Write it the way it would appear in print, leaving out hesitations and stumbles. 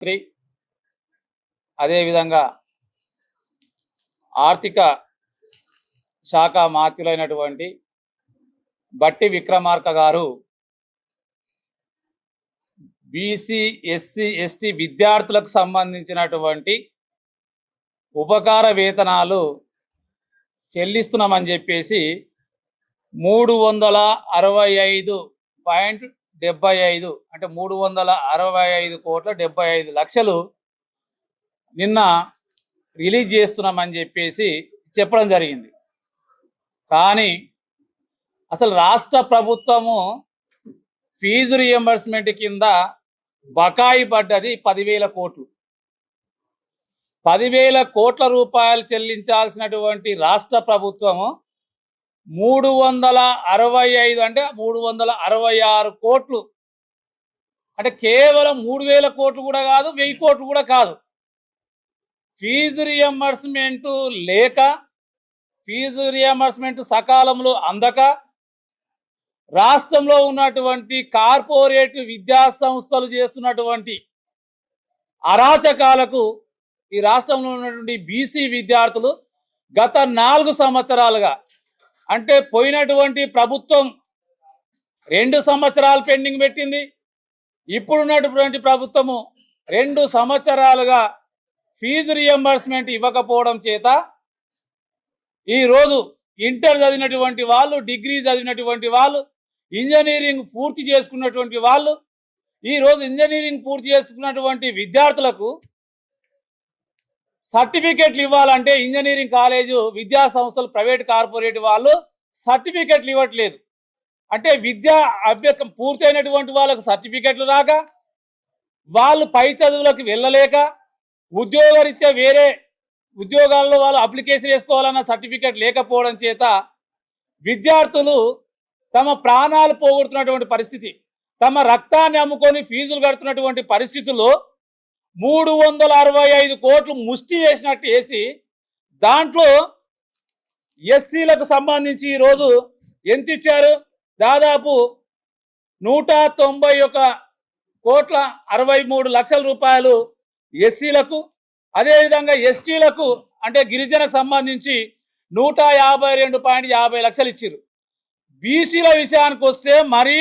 మంత్రి అదేవిధంగా ఆర్థిక శాఖ మాత్యులైనటువంటి బట్టి విక్రమార్క గారు బీసీ ఎస్సీ ఎస్టీ విద్యార్థులకు సంబంధించినటువంటి ఉపకార వేతనాలు చెల్లిస్తున్నామని చెప్పేసి 365.75 అంటే 365.75 కోట్ల నిన్న రిలీజ్ చేస్తున్నామని చెప్పేసి చెప్పడం జరిగింది. కానీ అసలు రాష్ట్ర ప్రభుత్వము ఫీజు రియంబర్స్మెంట్ కింద బకాయి పడ్డది 10,000 కోట్లు. 10,000 కోట్ల రూపాయలు చెల్లించాల్సినటువంటి రాష్ట్ర ప్రభుత్వము 365 అంటే 366 కోట్లు అంటే కేవలం 3,000 కోట్లు కూడా కాదు, 1,000 కోట్లు కూడా కాదు. ఫీజు రియంబర్స్మెంట్ లేక, ఫీజు రియంబర్స్మెంట్ సకాలంలో అందక రాష్ట్రంలో ఉన్నటువంటి కార్పొరేట్ విద్యా సంస్థలు చేస్తున్నటువంటి అరాచకాలకు ఈ రాష్ట్రంలో ఉన్నటువంటి బీసీ విద్యార్థులు గత 4 సంవత్సరాలుగా, అంటే పోయినటువంటి ప్రభుత్వం 2 సంవత్సరాలు పెండింగ్ పెట్టింది, ఇప్పుడున్నటువంటి ప్రభుత్వము 2 సంవత్సరాలుగా ఫీజు రియంబర్స్మెంట్ ఇవ్వకపోవడం చేత ఈరోజు ఇంటర్ చదివినటువంటి వాళ్ళు, డిగ్రీ చదివినటువంటి వాళ్ళు, ఇంజనీరింగ్ పూర్తి చేసుకున్నటువంటి వాళ్ళు, ఈరోజు ఇంజనీరింగ్ పూర్తి చేసుకున్నటువంటి విద్యార్థులకు సర్టిఫికెట్లు ఇవ్వాలంటే ఇంజనీరింగ్ కాలేజు విద్యా సంస్థలు ప్రైవేట్ కార్పొరేట్ వాళ్ళు సర్టిఫికెట్లు ఇవ్వట్లేదు. అంటే విద్యా అభ్యసం పూర్తయినటువంటి వాళ్ళకు సర్టిఫికెట్లు రాక, వాళ్ళు పై చదువులకు వెళ్ళలేక, ఉద్యోగరీత్యా వేరే ఉద్యోగాల్లో వాళ్ళు అప్లికేషన్ వేసుకోవాలన్న సర్టిఫికెట్ లేకపోవడం చేత విద్యార్థులు తమ ప్రాణాలు పోగొడుతున్నటువంటి పరిస్థితి, తమ రక్తాన్ని అమ్ముకొని ఫీజులు కడుతున్నటువంటి పరిస్థితుల్లో 365 కోట్లు ముష్టి వేసినట్టు వేసి దాంట్లో ఎస్సీలకు సంబంధించి ఈరోజు ఎంత ఇచ్చారు? దాదాపు 191.63 కోట్ల ఎస్సీలకు, అదేవిధంగా ఎస్టీలకు అంటే గిరిజనకు సంబంధించి 152.50 లక్షలు ఇచ్చారు. బీసీల విషయానికి వస్తే మరీ